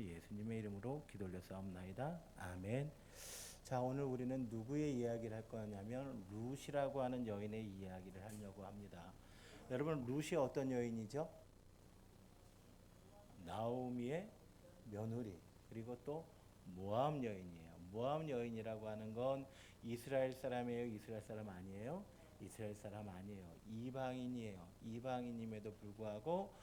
예수님의 이름으로 기도 올려싸움나이다. 아멘. 자, 오늘 우리는 누구의 이야기를 할 거냐면 룻이라고 하는 여인의 이야기를 하려고 합니다. 여러분, 룻이 어떤 여인이죠? 나오미의 며느리, 그리고 또 모압 여인이에요. 모압 여인이라고 하는 건 이스라엘 사람이에요? 이스라엘 사람 아니에요? 이스라엘 사람 아니에요. 이방인이에요. 이방인임에도 불구하고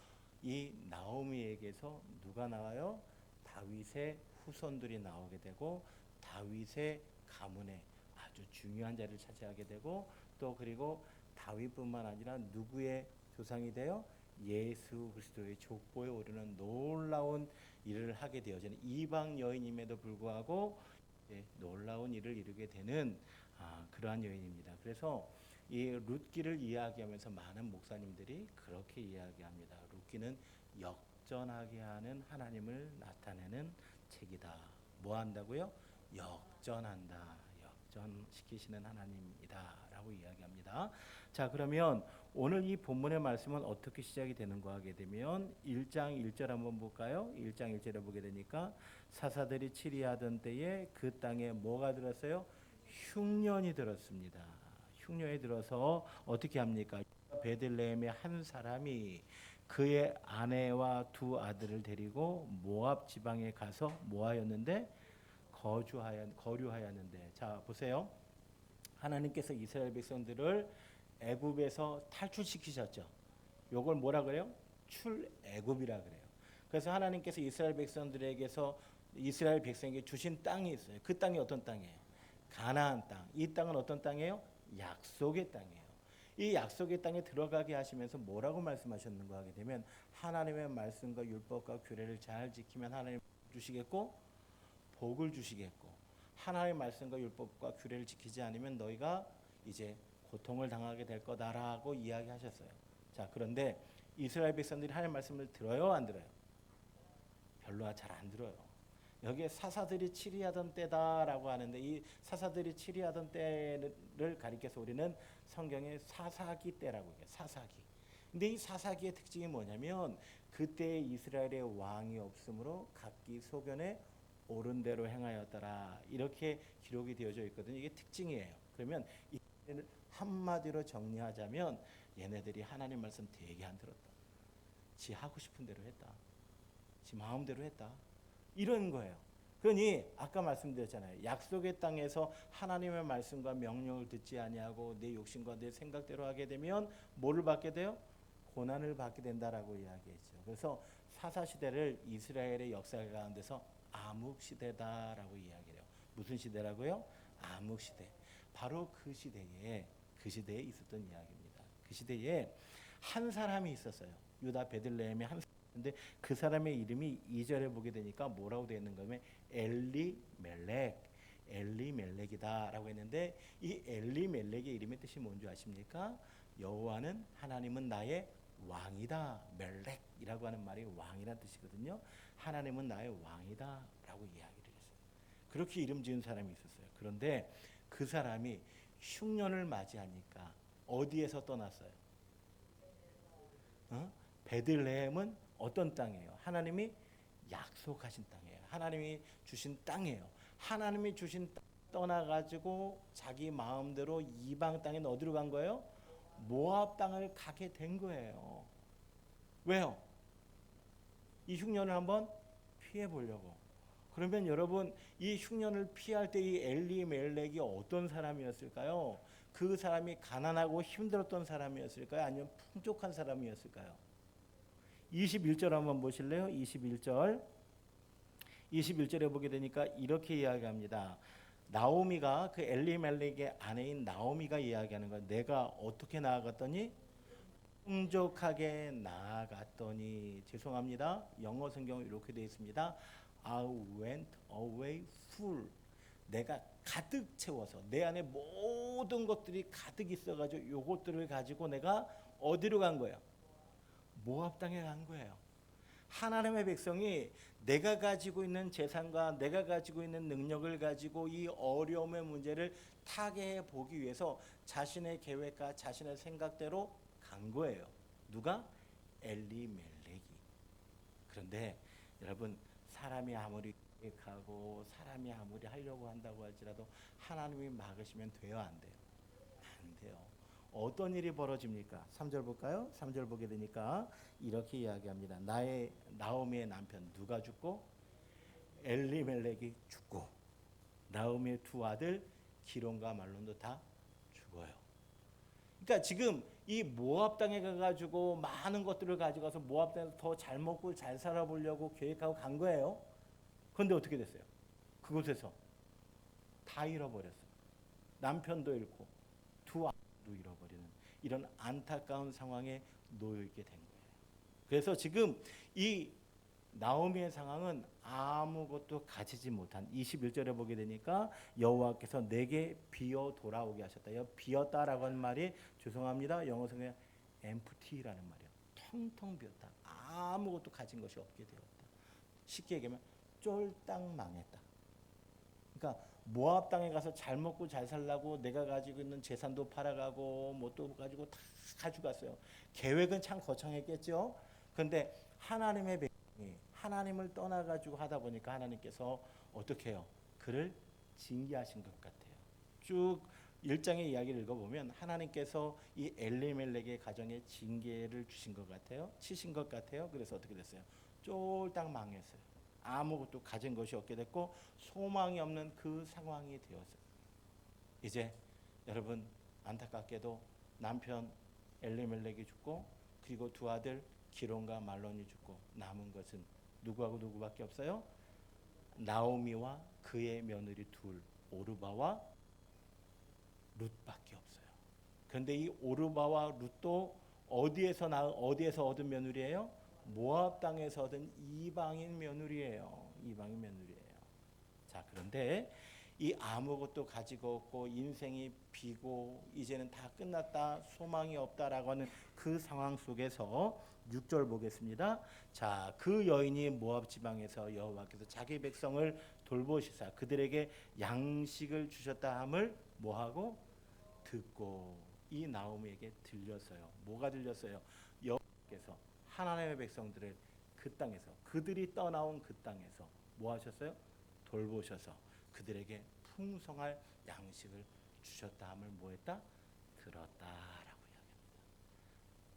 이 나오미에게서 누가 나와요? 다윗의 후손들이 나오게 되고 다윗의 가문에 아주 중요한 자리를 차지하게 되고, 또 그리고 다윗뿐만 아니라 누구의 조상이 돼요? 예수 그리스도의 족보에 오르는 놀라운 일을 하게 되어지는 이방 여인임에도 불구하고 놀라운 일을 이루게 되는 그러한 여인입니다. 그래서 이 룻기를 이야기하면서 많은 목사님들이 그렇게 이야기합니다. 룻기는 역전하게 하는 하나님을 나타내는 책이다. 뭐 한다고요? 역전한다. 역전시키시는 하나님이다 라고 이야기합니다. 자, 그러면 오늘 이 본문의 말씀은 어떻게 시작이 되는가 하게 되면 1장 1절 한번 볼까요? 1장 1절에 보게 되니까 사사들이 치리하던 때에 그 땅에 뭐가 들었어요? 흉년이 들었습니다. 흉년이 들어서 어떻게 합니까? 베들레헴의 한 사람이 그의 아내와 두 아들을 데리고 모압 지방에 가서 뭐 하였는데? 거류하였는데, 자 보세요. 하나님께서 이스라엘 백성들을 애굽에서 탈출시키셨죠. 요걸 뭐라 그래요? 출애굽이라 그래요. 그래서 하나님께서 이스라엘 백성들에게서 이스라엘 백성에게 주신 땅이 있어요. 그 땅이 어떤 땅이에요? 가나안 땅. 이 땅은 어떤 땅이에요? 약속의 땅이에요. 이 약속의 땅에 들어가게 하시면서 뭐라고 말씀하셨는가 하게 되면 하나님의 말씀과 율법과 규례를 잘 지키면 하나님 주시겠고 복을 주시겠고, 하나님의 말씀과 율법과 규례를 지키지 않으면 너희가 이제 고통을 당하게 될 거다라고 이야기하셨어요. 자, 그런데 이스라엘 백성들이 하나님의 말씀을 들어요, 안 들어요? 별로 잘 안 들어요. 여기에 사사들이 치리하던 때다라고 하는데, 이 사사들이 치리하던 때를 가리켜서 우리는 성경에 사사기 때라고 해요. 사사기. 근데 이 사사기의 특징이 뭐냐면 그때 이스라엘의 왕이 없으므로 각기 소견에 옳은 대로 행하였더라, 이렇게 기록이 되어져 있거든요. 이게 특징이에요. 그러면 한마디로 정리하자면 얘네들이 하나님 말씀 되게 안 들었다. 지 하고 싶은 대로 했다. 지 마음대로 했다. 이런 거예요. 그러니 아까 말씀드렸잖아요. 약속의 땅에서 하나님의 말씀과 명령을 듣지 아니하고 내 욕심과 내 생각대로 하게 되면 뭐를 받게 돼요? 고난을 받게 된다라고 이야기했죠. 그래서 사사 시대를 이스라엘의 역사 가운데서 암흑 시대다라고 이야기해요. 무슨 시대라고요? 암흑 시대. 바로 그 시대에 있었던 이야기입니다. 그 시대에 한 사람이 있었어요. 유다 베들레헴에 한 사람인데 그 사람의 이름이 2절에 보게 되니까 뭐라고 되어 있는 거면 엘리멜렉이다라고 했는데, 이 엘리멜렉의 이름의 뜻이 뭔지 아십니까? 여호와는 하나님은 나의 왕이다. 멜렉이라고 하는 말이 왕이라는 뜻이거든요. 하나님은 나의 왕이다라고 이야기를 했어요. 그렇게 이름 지은 사람이 있었어요. 그런데 그 사람이 흉년을 맞이하니까 어디에서 떠났어요? 베들레헴은 어떤 땅이에요? 하나님이 약속하신 땅이에요. 하나님이 주신 땅이에요. 하나님이 주신 땅 떠나가지고 자기 마음대로 이방 땅에 어디로 간 거예요? 모압 땅을 가게 된 거예요. 왜요? 이 흉년을 한번 피해 보려고. 그러면 여러분, 이 흉년을 피할 때 이 엘리멜렉이 어떤 사람이었을까요? 그 사람이 가난하고 힘들었던 사람이었을까요? 아니면 풍족한 사람이었을까요? 21절 한번 보실래요? 21절에 보게 되니까 이렇게 이야기합니다. 나오미가, 그 엘리멜렉의 아내인 나오미가 이야기하는 거예요. 내가 어떻게 나아갔더니? 풍족하게 나아갔더니. 죄송합니다. 영어 성경은 이렇게 되어 있습니다. I went away full. 내가 가득 채워서 내 안에 모든 것들이 가득 있어가지고 요것들을 가지고 내가 어디로 간 거예요? 모압 땅에 간 거예요. 하나님의 백성이 내가 가지고 있는 재산과 내가 가지고 있는 능력을 가지고 이 어려움의 문제를 타개해 보기 위해서 자신의 계획과 자신의 생각대로 간 거예요. 누가? 엘리멜렉이. 그런데 여러분, 사람이 아무리 계획하고 사람이 아무리 하려고 한다고 할지라도 하나님이 막으시면 돼요, 안 돼요? 안 돼요. 어떤 일이 벌어집니까? 3절 볼까요? 3절 보게 되니까 이렇게 이야기합니다. 나오미의 남편 누가 죽고 엘리멜렉이 죽고 나오미의 두 아들 기론과 말론도 다 죽어요. 그러니까 지금 이 모압 땅에 가가지고 많은 것들을 가져가서 모압 땅에서 더 잘 먹고 잘 살아보려고 계획하고 간 거예요. 그런데 어떻게 됐어요? 그곳에서 다 잃어버렸어요. 남편도 잃고 두 아들도 잃어버리는 이런 안타까운 상황에 놓여 있게 된 거예요. 그래서 지금 이 나오미의 상황은 아무것도 가지지 못한 21절에 보게 되니까 여호와께서 내게 비어 돌아오게 하셨다. 비었다라고 하는 말이 죄송합니다. 영어 성경에 empty라는 말이에요. 텅텅 비었다. 아무것도 가진 것이 없게 되었다. 쉽게 얘기하면 쫄딱 망했다. 그러니까 모압 땅에 가서 잘 먹고 잘 살라고 내가 가지고 있는 재산도 팔아가고 뭐 또 가지고 다 가져갔어요. 계획은 참 거창했겠죠. 그런데 하나님의 백성이 하나님을 떠나가지고 하다 보니까 하나님께서 어떻게 해요? 그를 징계하신 것 같아요. 쭉 1장의 이야기를 읽어보면 하나님께서 이 엘리멜렉의 가정에 징계를 주신 것 같아요. 치신 것 같아요. 그래서 어떻게 됐어요? 쫄딱 망했어요. 아무것도 가진 것이 없게 됐고 소망이 없는 그 상황이 되었어요. 이제 여러분 안타깝게도 남편 엘리멜렉이 죽고 그리고 두 아들 기론과 말론이 죽고 남은 것은 누구하고 누구밖에 없어요? 나오미와 그의 며느리 둘 오르바와 룻밖에 없어요. 그런데 이 오르바와 룻도 어디에서 얻은 며느리예요? 모압 땅에서 얻은 이방인 며느리예요. 이방인 며느리예요. 자, 그런데 이 아무것도 가지고 없고 인생이 비고 이제는 다 끝났다 소망이 없다라고 하는 그 상황 속에서 6절 보겠습니다. 자, 그 여인이 모압 지방에서 여호와께서 자기 백성을 돌보시사 그들에게 양식을 주셨다 함을 뭐하고 듣고 이 나오미에게 들렸어요. 뭐가 들렸어요? 여호와께서 하나님의 백성들을 그 땅에서 그들이 떠나온 그 땅에서 뭐 하셨어요? 돌보셔서 그들에게 풍성할 양식을 주셨다 함을 뭐했다? 들었다라고 이야기합니다.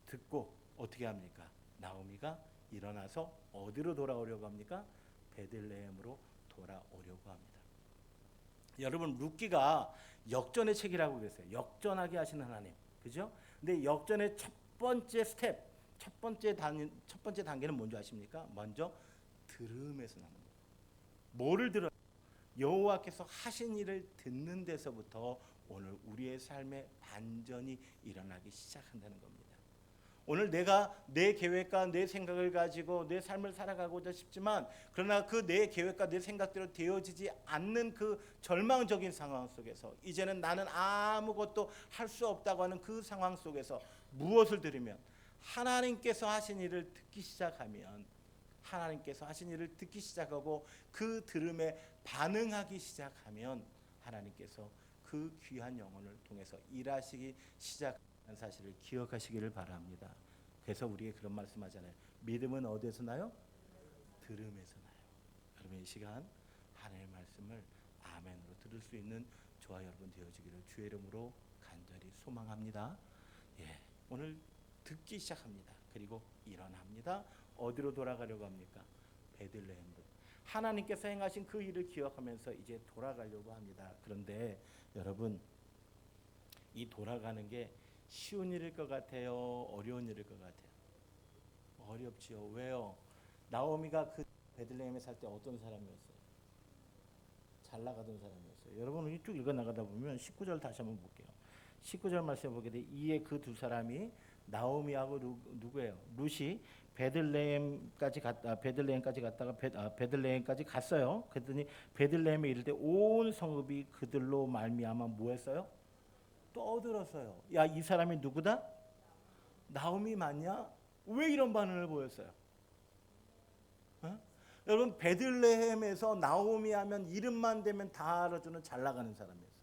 듣고 어떻게 합니까? 나오미가 일어나서 어디로 돌아오려고 합니까? 베들레헴으로 돌아오려고 합니다. 여러분 룻기가 역전의 책이라고 그랬어요. 역전하게 하시는 하나님, 그죠? 근데 역전의 첫 번째 스텝, 첫 번째 단계는 뭔지 아십니까? 먼저 들음에서 나는 거예요. 뭐를 들어요? 여호와께서 하신 일을 듣는 데서부터 오늘 우리의 삶에 반전이 일어나기 시작한다는 겁니다. 오늘 내가 내 계획과 내 생각을 가지고 내 삶을 살아가고자 싶지만 그러나 그 내 계획과 내 생각대로 되어지지 않는 그 절망적인 상황 속에서 이제는 나는 아무것도 할 수 없다고 하는 그 상황 속에서 무엇을 들으면 하나님께서 하신 일을 듣기 시작하면 하나님께서 하신 일을 듣기 시작하고 그 들음에 반응하기 시작하면 하나님께서 그 귀한 영혼을 통해서 일하시기 시작하는 사실을 기억하시기를 바랍니다. 그래서 우리에게 그런 말씀하잖아요. 믿음은 어디에서 나요? 들음에서 나요. 여러분 이 시간 하나님의 말씀을 아멘으로 들을 수 있는 저와 여러분 되어지기를 주의 이름으로 간절히 소망합니다. 예, 오늘 듣기 시작합니다. 그리고 일어납니다. 어디로 돌아가려고 합니까? 베들레헴으로. 하나님께서 행하신 그 일을 기억하면서 이제 돌아가려고 합니다. 그런데 여러분 이 돌아가는 게 쉬운 일일 것 같아요? 어려운 일일 것 같아요? 어렵지요. 왜요? 나오미가 그 베들레헴에 살 때 어떤 사람이었어요? 잘 나가던 사람이었어요. 여러분 이쪽 읽어 나가다 보면 19절 다시 한번 볼게요. 19절 말씀 보게 돼. 이에 그 두 사람이 나오미하고 누구예요? 룻이 베들레헴까지 갔다가 베들레헴까지 갔어요. 그랬더니 베들레헴에 이를 때 온 성읍이 그들로 말미암아 뭐했어요? 떠들었어요. 야, 이 사람이 누구다? 나오미 맞냐? 왜 이런 반응을 보였어요? 어? 여러분 베들레헴에서 나오미 하면 이름만 대면 다 알아주는 잘 나가는 사람이었어요.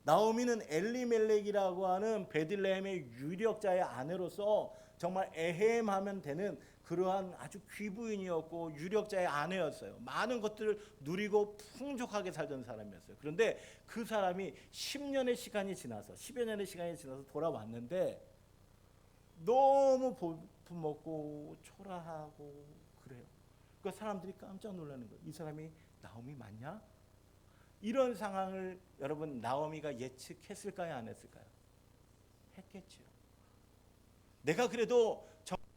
나오미는 엘리멜렉이라고 하는 베들레헴의 유력자의 아내로서 정말 에헴하면 되는 그러한 아주 귀부인이었고 유력자의 아내였어요. 많은 것들을 누리고 풍족하게 살던 사람이었어요. 그런데 그 사람이 10년의 시간이 지나서 10여 년의 시간이 지나서 돌아왔는데 너무 볼품없고 초라하고 그래요. 그 사람들이 깜짝 놀라는 거예요. 이 사람이 나오미 맞냐? 이런 상황을 여러분 나오미가 예측했을까요? 안 했을까요? 했겠죠. 내가 그래도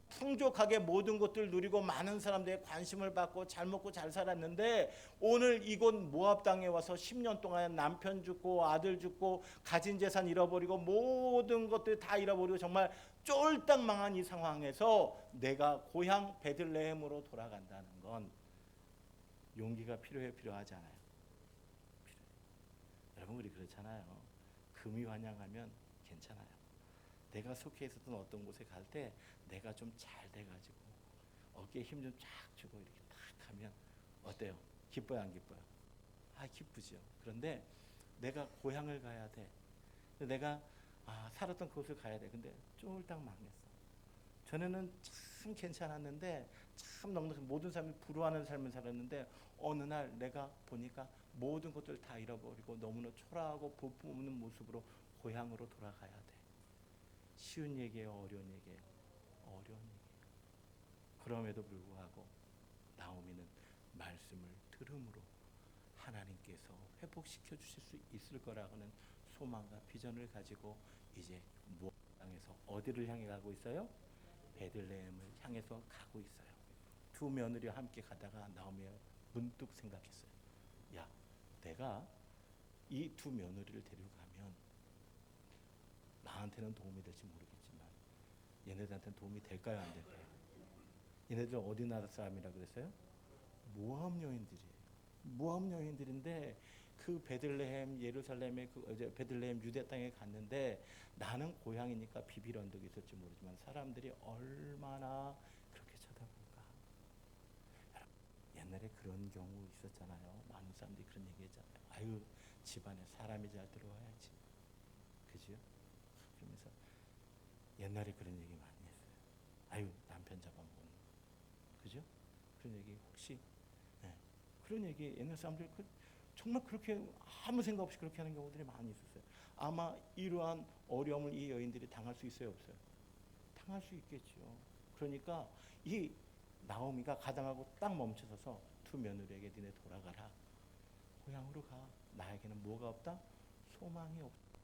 풍족하게 모든 것들 누리고 많은 사람들의 관심을 받고 잘 먹고 잘 살았는데 오늘 이곳 모압 땅에 와서 10년 동안 남편 죽고 아들 죽고 가진 재산 잃어버리고 모든 것들 다 잃어버리고 정말 쫄딱 망한 이 상황에서 내가 고향 베들레헴으로 돌아간다는 건 용기가 필요하지 않아요? 필요해요. 여러분 우리 그렇잖아요. 금이 환영하면 괜찮아요. 내가 속해 있었던 어떤 곳에 갈 때 내가 좀 잘 돼가지고 어깨에 힘 좀 쫙 주고 이렇게 탁 하면 어때요? 기뻐요 안 기뻐요? 기쁘죠. 그런데 내가 고향을 가야 돼. 내가 살았던 그곳을 가야 돼. 근데 쫄딱 망했어. 전에는 참 괜찮았는데 참 넉넉히 모든 사람이 부러워하는 삶을 살았는데 어느 날 내가 보니까 모든 것들을 다 잃어버리고 너무나 초라하고 볼품없는 모습으로 고향으로 돌아가야 돼. 쉬운 얘기예요, 어려운 얘기예요? 어려운 얘기예요. 그럼에도 불구하고 나오미는 말씀을 들음으로 하나님께서 회복시켜 주실 수 있을 거라고는 소망과 비전을 가지고 이제 모압 땅에서 어디를 향해 가고 있어요? 베들레헴을 향해서 가고 있어요. 두 며느리와 함께 가다가 나오미가 문득 생각했어요. 야, 내가 이 두 며느리를 데려가면 나한테는 도움이 될지 모르겠지만 얘네들한테는 도움이 될까요? 안 될까요? 얘네들 어디 나라 사람이라 그랬어요? 모압 여인들이에요. 모압 여인들인데 그 베들레헴 예루살렘의 그 베들레헴 유대 땅에 갔는데 나는 고향이니까 비빌 언덕이 있을지 모르지만 사람들이 얼마나 그렇게 쳐다볼까. 옛날에 그런 경우 있었잖아요. 많은 사람들이 그런 얘기했잖아요. 아유 집안에 사람이 잘 들어와야지. 그죠? 그러면서 옛날에 그런 얘기 많이 했어요. 아유 남편 잡아먹는. 그죠? 그런 얘기 혹시 그런 얘기 옛날 사람들이 정말 그렇게 아무 생각 없이 그렇게 하는 경우들이 많이 있었어요. 아마 이러한 어려움을 이 여인들이 당할 수 있어요, 없어요? 당할 수 있겠죠. 그러니까 이 나오미가 가당하고 딱 멈춰서서 두 며느리에게 니네 돌아가라. 고향으로 가. 나에게는 뭐가 없다? 소망이 없고.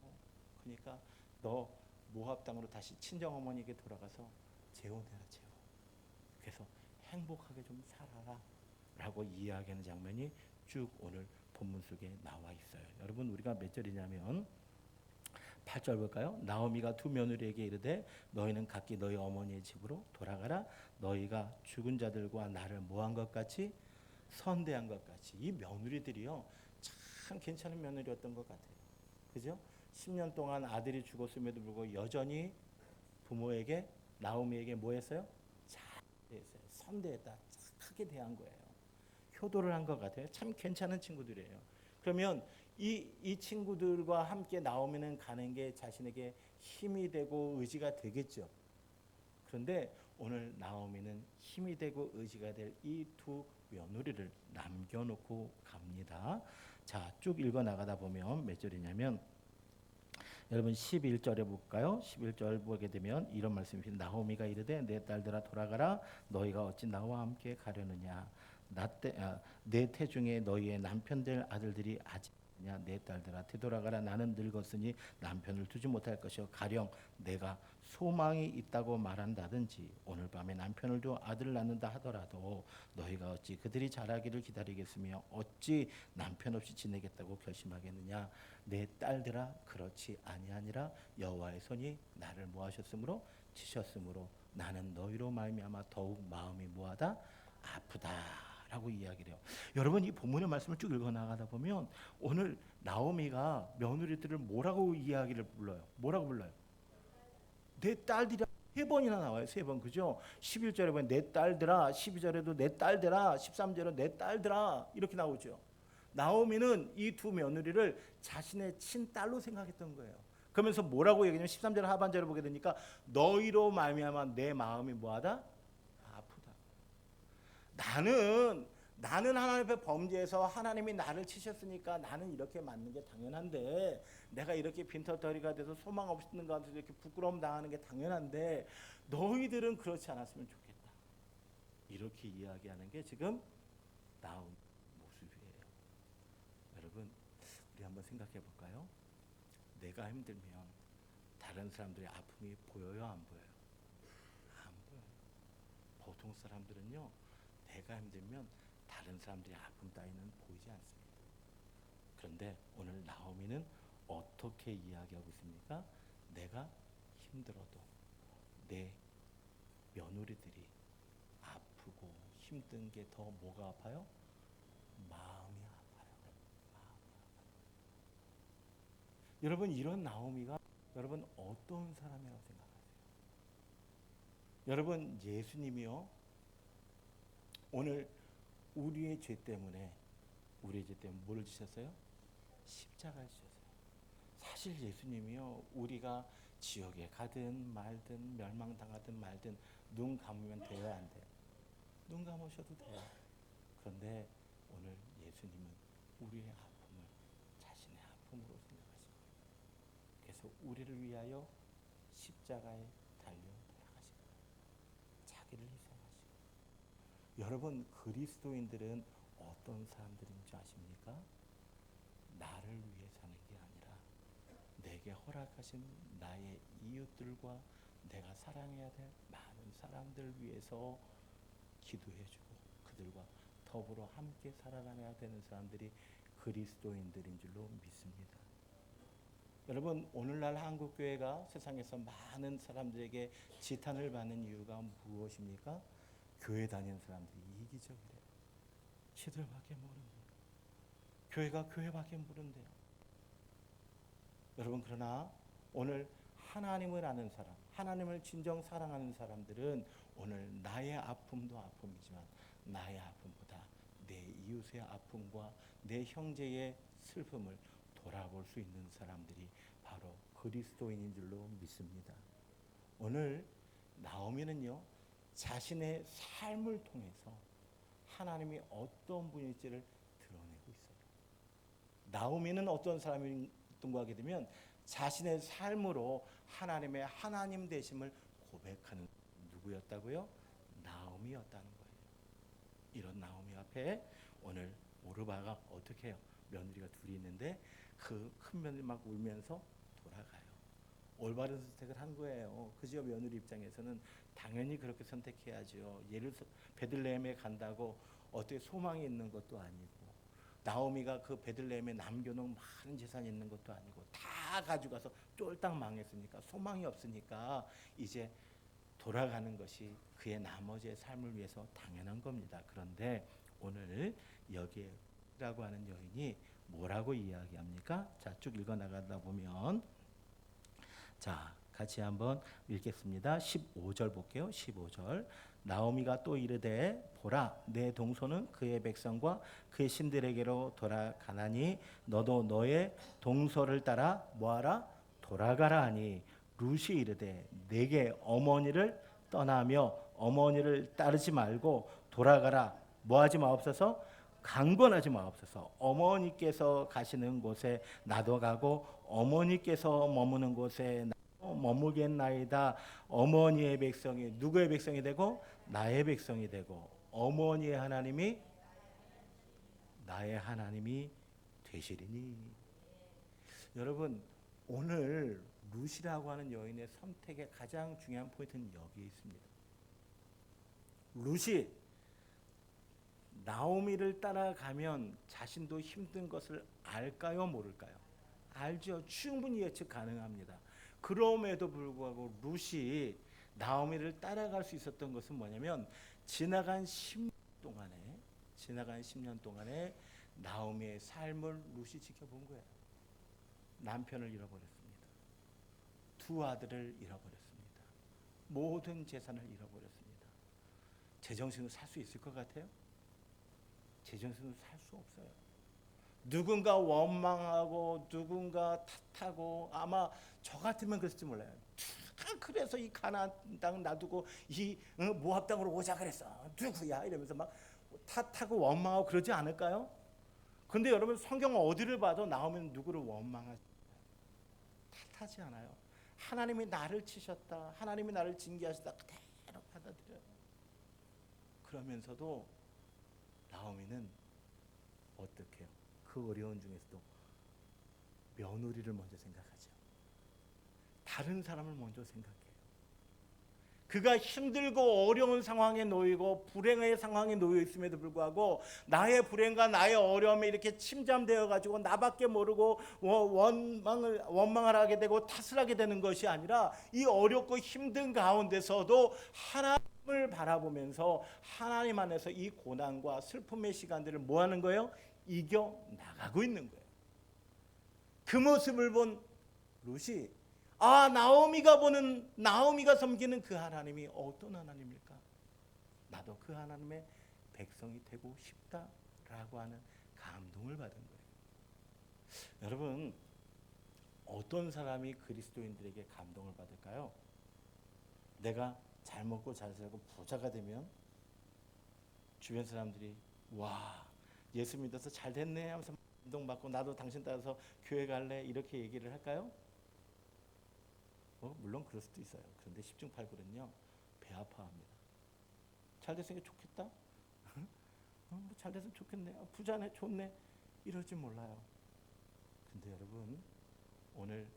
그러니까 너 모압 땅으로 다시 친정 어머니에게 돌아가서 재혼해라, 재혼. 그래서 행복하게 좀 살아라. 라고 이야기하는 장면이 쭉 오늘 본문 속에 나와 있어요. 여러분 우리가 몇 절이냐면 8절 볼까요? 나오미가 두 며느리에게 이르되 너희는 각기 너희 어머니의 집으로 돌아가라. 너희가 죽은 자들과 나를 모한 것 같이 선대한 것 같이. 이 며느리들이요 참 괜찮은 며느리였던 것 같아요. 그죠? 10년 동안 아들이 죽었음에도 불구하고 여전히 부모에게 나오미에게 뭐 했어요? 잘했어요. 선대했다. 착하게 대한 거예요. 효도를 한 것 같아요. 참 괜찮은 친구들이에요. 그러면 이 친구들과 함께 나오미는 가는 게 자신에게 힘이 되고 의지가 되겠죠. 그런데 오늘 나오미는 힘이 되고 의지가 될 이 두 며느리를 남겨놓고 갑니다. 자, 쭉 읽어 나가다 보면 몇 절이냐면 여러분 11절에 볼까요? 11절 보게 되면 이런 말씀입니다. 나오미가 이르되 내 딸들아 돌아가라. 너희가 어찌 나와 함께 가려느냐. 내 태중에 너희의 남편들 아들들이 아직 내 딸들아 되돌아가라. 나는 늙었으니 남편을 두지 못할 것이요 가령 내가 소망이 있다고 말한다든지 오늘 밤에 남편을 두어 아들을 낳는다 하더라도 너희가 어찌 그들이 자라기를 기다리겠으며 어찌 남편 없이 지내겠다고 결심하겠느냐. 내 딸들아 그렇지 아니하니라. 여호와의 손이 나를 모하셨으므로 치셨으므로 나는 너희로 말미암아 더욱 마음이 뭐하다 아프다라고 이야기를 해요. 여러분 이 본문의 말씀을 쭉 읽어 나가다 보면 오늘 나오미가 며느리들을 뭐라고 이야기를 불러요? 뭐라고 불러요? 내 딸들이라 세 번이나 나와요. 세 번. 그죠? 11절에 보면 내 딸들아, 12절에도 내 딸들아, 13절에 내 딸들아 이렇게 나오죠. 나오미는 이 두 며느리를 자신의 친딸로 생각했던 거예요. 그러면서 뭐라고 얘기하냐면 13절 하반절을 보게 되니까 너희로 말미암아 내 마음이 뭐하다? 아프다. 나는 하나님 앞에 범죄해서 하나님이 나를 치셨으니까 나는 이렇게 맞는 게 당연한데, 내가 이렇게 빈털터리가 돼서 소망 없는 가운데 이렇게 부끄러움 당하는 게 당연한데 너희들은 그렇지 않았으면 좋겠다. 이렇게 이야기하는 게 지금 나온 모습이에요. 여러분, 우리 한번 생각해 볼까요? 내가 힘들면 다른 사람들의 아픔이 보여요, 안 보여요? 안 보여요. 보통 사람들은요, 내가 힘들면 다른 사람들의 아픔 따위는 보이지 않습니다. 그런데 오늘 나오미는 어떻게 이야기하고 있습니까? 내가 힘들어도 내 며느리들이 아프고 힘든 게 더 뭐가 아파요? 마음이 아파요. 여러분, 이런 나오미가 여러분 어떤 사람이라고 생각하세요? 여러분, 예수님이요, 오늘 우리의 죄 때문에 뭘 지셨어요? 십자가를 지셨어요. 사실 예수님이요, 우리가 지옥에 가든 말든 멸망당하든 말든 눈 감으면 돼요, 안 돼요? 눈 감으셔도 돼요. 그런데 오늘 예수님은 우리의 아픔을 자신의 아픔으로 생각하시고, 그래서 우리를 위하여 십자가에 달려 돌아가시고 자기를 희생하시고. 여러분, 그리스도인들은 어떤 사람들인 줄 아십니까? 나를 위해 사는 게 아니라 내게 허락하신 나의 이웃들과 내가 사랑해야 될 많은 사람들 위해서 기도해주고 그들과 더불어 함께 살아가야 되는 사람들이 그리스도인들인 줄로 믿습니다. 여러분, 오늘날 한국교회가 세상에서 많은 사람들에게 지탄을 받는 이유가 무엇입니까? 교회 다니는 사람들이 이기적이래요. 지들밖에 모른대요. 교회가 교회밖에 모른대요. 여러분, 그러나 오늘 하나님을 아는 사람, 하나님을 진정 사랑하는 사람들은 오늘 나의 아픔도 아픔이지만 나의 아픔보다 내 이웃의 아픔과 내 형제의 슬픔을 돌아볼 수 있는 사람들이 바로 그리스도인인 줄로 믿습니다. 오늘 나오미는요, 자신의 삶을 통해서 하나님이 어떤 분일지를 드러내고 있어요. 나오미는 어떤 사람이었던가 하게 되면 자신의 삶으로 하나님의 하나님 되심을 고백하는 누구였다고요? 나오미였다는 거예요. 이런 나오미 앞에 오늘 오르바가 어떻게 해요? 며느리가 둘이 있는데 그 큰 며느리 막 울면서 돌아가요. 올바른 선택을 한 거예요. 그죠? 며느리 입장에서는 당연히 그렇게 선택해야죠. 베들레헴에 간다고 어떻게 소망이 있는 것도 아니고, 나오미가 그 베들레헴에 남겨놓은 많은 재산이 있는 것도 아니고 다 가져가서 쫄딱 망했으니까 소망이 없으니까 이제 돌아가는 것이 그의 나머지의 삶을 위해서 당연한 겁니다. 그런데 오늘 여기라고 하는 여인이 뭐라고 이야기합니까? 자, 쭉 읽어 나가다 보면, 자, 같이 한번 읽겠습니다. 15절 볼게요. 15절. 나오미가 또 이르되 보라, 내 동서는 그의 백성과 그의 신들에게로 돌아가나니 너도 너의 동서를 따라 뭐하라? 돌아가라 하니, 룻이 이르되 내게 어머니를 떠나며 어머니를 따르지 말고 돌아가라. 뭐하지 마옵소서? 강권하지 마옵소서. 어머니께서 가시는 곳에 나도 가고 어머니께서 머무는 곳에 머무겠나이다. 어머니의 백성이 누구의 백성이 되고? 나의 백성이 되고, 어머니의 하나님이 나의 하나님이 되시리니. 여러분, 오늘 룻이라고 하는 여인의 선택의 가장 중요한 포인트는 여기에 있습니다. 룻이 나오미를 따라가면 자신도 힘든 것을 알까요, 모를까요? 알죠. 충분히 예측 가능합니다. 그럼에도 불구하고 룻이 나오미를 따라갈 수 있었던 것은 뭐냐면, 지나간 10년 동안에 나오미의 삶을 룻이 지켜본 거예요. 남편을 잃어버렸습니다. 두 아들을 잃어버렸습니다. 모든 재산을 잃어버렸습니다. 제정신으로 살 수 있을 것 같아요? 제정신으로 살 수 없어요. 누군가 원망하고 누군가 탓하고, 아마 저 같으면 그랬을지 몰라요. 그래서 이 가나안 땅 놔두고 이 모압 땅으로 오자 그랬어. 누구야? 이러면서 막 탓하고 원망하고 그러지 않을까요? 근데 여러분 성경 어디를 봐도 나오면 누구를 원망하지 탓하지 않아요. 하나님이 나를 치셨다. 하나님이 나를 징계하셨다. 그대로 받아들여요. 그러면서도 나오미는 어떻게 해요? 그 어려운 중에서도 며느리를 먼저 생각하죠. 다른 사람을 먼저 생각해요. 그가 힘들고 어려운 상황에 놓이고 불행의 상황에 놓여 있음에도 불구하고 나의 불행과 나의 어려움에 이렇게 침잠되어 가지고 나밖에 모르고 원망을 하게 되고 탓을 하게 되는 것이 아니라 이 어렵고 힘든 가운데서도 하나님을 바라보면서 하나님 안에서 이 고난과 슬픔의 시간들을 뭐 하는 거예요? 이겨 나가고 있는 거예요. 그 모습을 본 룻이 나오미가 섬기는 그 하나님이 어떤 하나님일까? 나도 그 하나님의 백성이 되고 싶다라고 하는 감동을 받은 거예요. 여러분, 어떤 사람이 그리스도인들에게 감동을 받을까요? 내가 잘 먹고 잘 살고 부자가 되면 주변 사람들이 와, 예수 믿어서 잘 됐네 하면서 감동받고 나도 당신 따라서 교회 갈래 이렇게 얘기를 할까요? 물론 그럴 수도 있어요. 그런데 10중 8구는요 배 아파합니다. 잘 됐으니까 좋겠다. 잘 됐으면 좋겠네. 부자네 좋네. 이러지 몰라요. 근데 여러분 오늘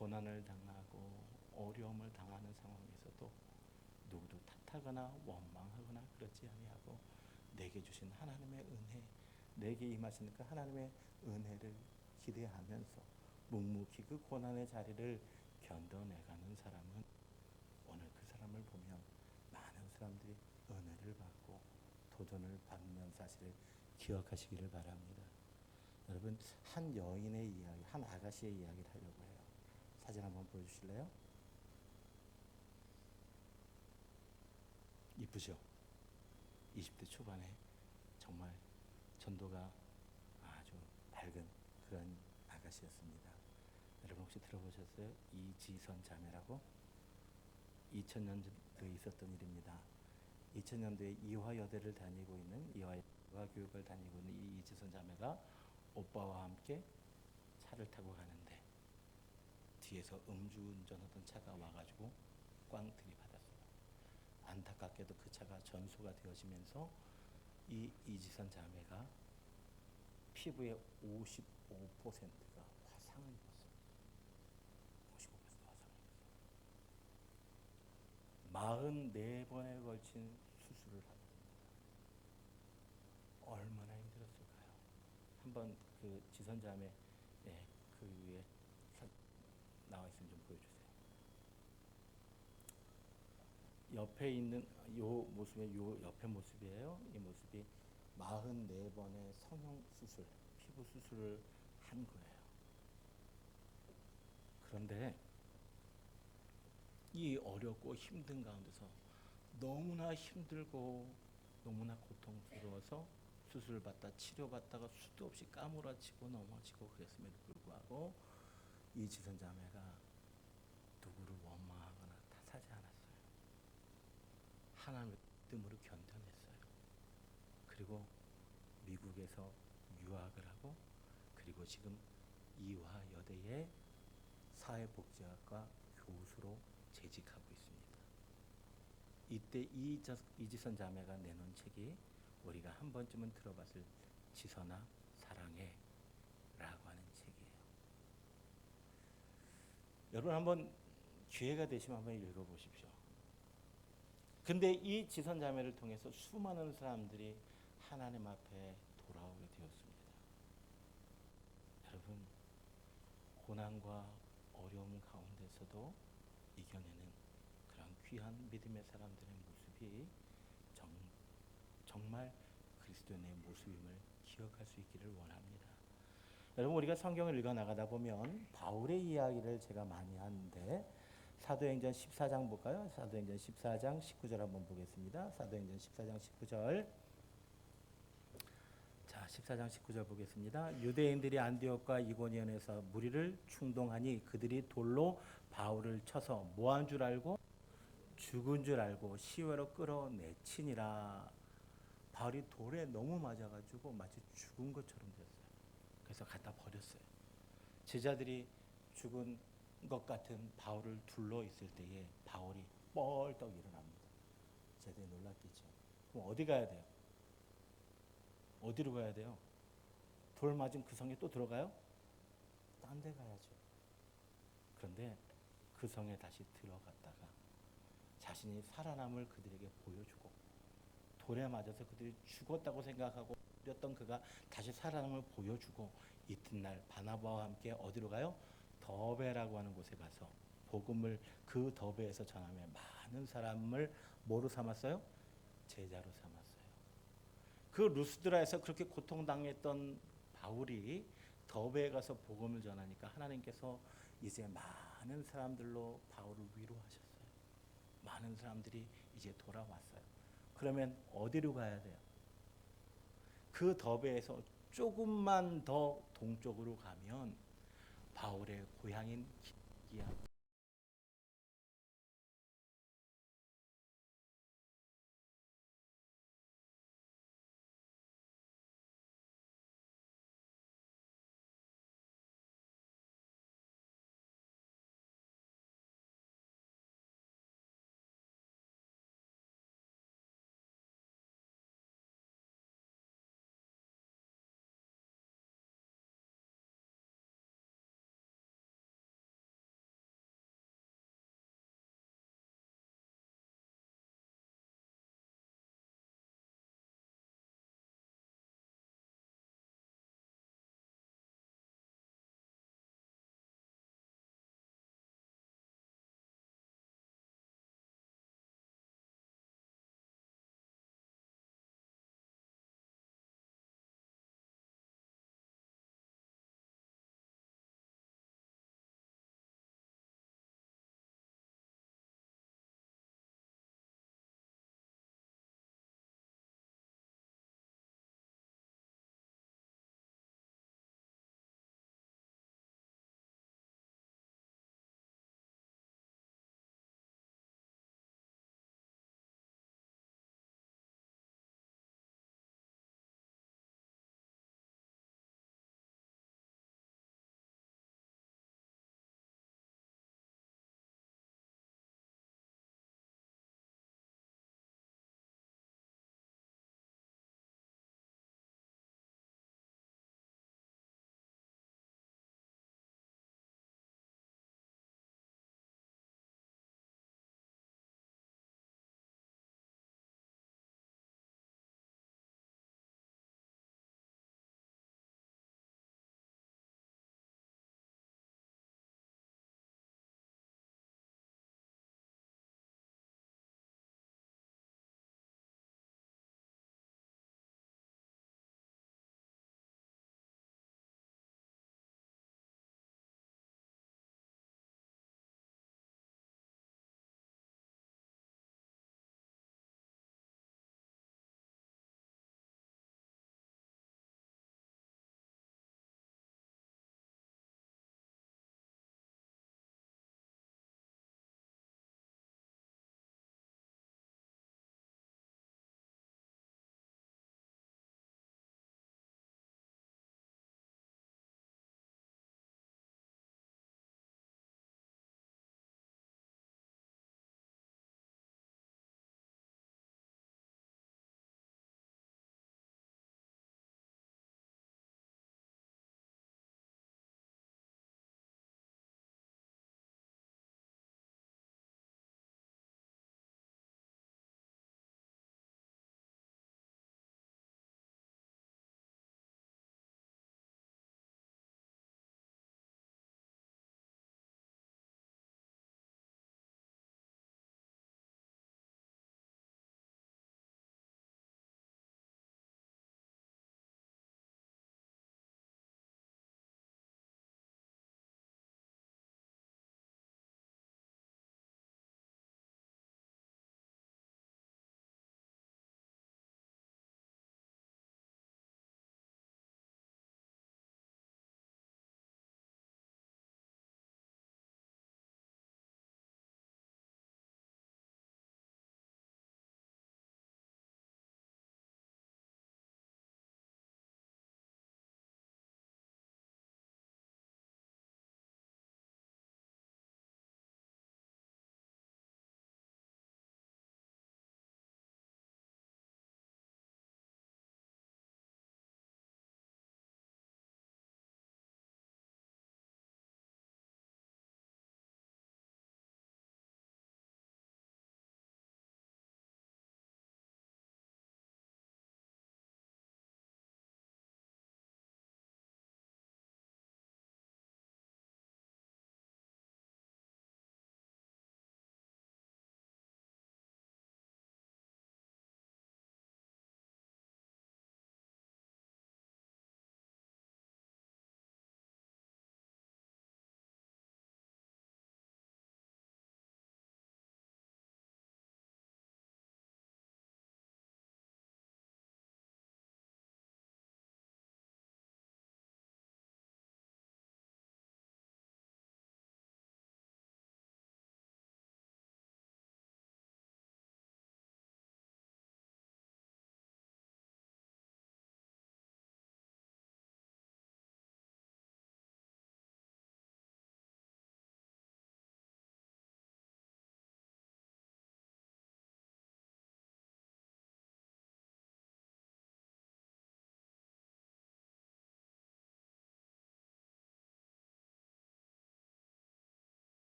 고난을 당하고 어려움을 당하는 상황에서도 누구도 탓하거나 원망하거나 그렇지 아니하고 내게 주신 하나님의 은혜, 내게 임하시는 그 하나님의 은혜를 기대하면서 묵묵히 그 고난의 자리를 견뎌내가는 사람은 오늘 그 사람을 보면 많은 사람들이 은혜를 받고 도전을 받는 사실을 기억하시기를 바랍니다. 여러분 한 여인의 이야기, 한 아가씨의 이야기를 하려고 해요. 사진 한번 보여주실래요? 이쁘죠? 20대 초반에 정말 전도가 아주 밝은 그런 아가씨였습니다. 여러분 혹시 들어보셨어요? 이지선 자매라고? 2000년도에 있었던 일입니다. 2000년도에 이화여대를 다니고 있는 이화교육을 다니고 있는 이 이지선 자매가 오빠와 함께 차를 타고 가는데 뒤에서 음주운전하던 차가 와가지고 꽝 들이받았어요. 안타깝게도 그 차가 전소가 되어지면서 이 이지선 자매가 피부의 55%가 화상을 입었어요. 55% 화상을 입었어요. 44번에 걸친 수술을 하게 됩니다. 얼마나 힘들었을까요? 한번 그 지선 자매 그 위에 나와 있으면 좀 보여주세요. 옆에 있는 요 모습의 요 옆에 모습이에요. 이 모습이 44번의 성형 수술, 피부 수술을 한 거예요. 그런데 이 어렵고 힘든 가운데서 너무나 힘들고 너무나 고통스러워서 수술을 받다 치료받다가 수도 없이 까무라치고 넘어지고 그랬음에도 불구하고 이 지선 자매가 누구를 원망하거나 탓하지 않았어요. 하나님의 뜻으로 견뎌냈어요. 그리고 미국에서 유학을 하고 그리고 지금 이화여대의 사회복지학과 교수로 재직하고 있습니다. 이때 이지선 자매가 내놓은 책이 우리가 한 번쯤은 들어봤을 지선아 사랑해 라고 하는 책이에요. 여러분 한번 기회가 되시면 한번 읽어보십시오. 근데 이 지선 자매를 통해서 수많은 사람들이 하나님 앞에 돌아오게 되었습니다. 여러분 고난과 어려움 가운데서도 이겨내는 그런 귀한 믿음의 사람들의 모습이 정말 그리스도인의 모습임을 기억할 수 있기를 원합니다. 여러분 우리가 성경을 읽어 나가다 보면 바울의 이야기를 제가 많이 하는데 사도행전 14장 볼까요? 사도행전 14장 19절 한번 보겠습니다. 사도행전 14장 19절. 자, 14장 19절 보겠습니다. 유대인들이 안디옥과 이고니온에서 무리를 충동하니 그들이 돌로 바울을 쳐서 뭐 한 줄 알고? 죽은 줄 알고 시외로 끌어내치니라. 바울이 돌에 너무 맞아가지고 마치 죽은 것처럼 됐어요. 그래서 갖다 버렸어요. 제자들이 죽은 것 같은 바울을 둘러 있을 때에 바울이 뻘떡 일어납니다. 제자들이 놀랐겠죠. 그럼 어디 가야 돼요? 어디로 가야 돼요? 돌 맞은 그 성에 또 들어가요? 딴 데 가야죠. 그런데 그 성에 다시 들어갔다가 자신이 살아남을 그들에게 보여주고, 돌에 맞아서 그들이 죽었다고 생각하고 렸던 그가 다시 살아남을 보여주고, 이튿날 바나바와 함께 어디로 가요? 더베라고 하는 곳에 가서 복음을 그 더베에서 전하며 많은 사람을 뭐로 삼았어요? 제자로 삼았어요. 그 루스드라에서 그렇게 고통당했던 바울이 더베에 가서 복음을 전하니까 하나님께서 이제 많은 사람들로 바울을 위로하셨어요. 많은 사람들이 이제 돌아왔어요. 그러면 어디로 가야 돼요? 그 더베에서 조금만 더 동쪽으로 가면 바울의 고향인 기기야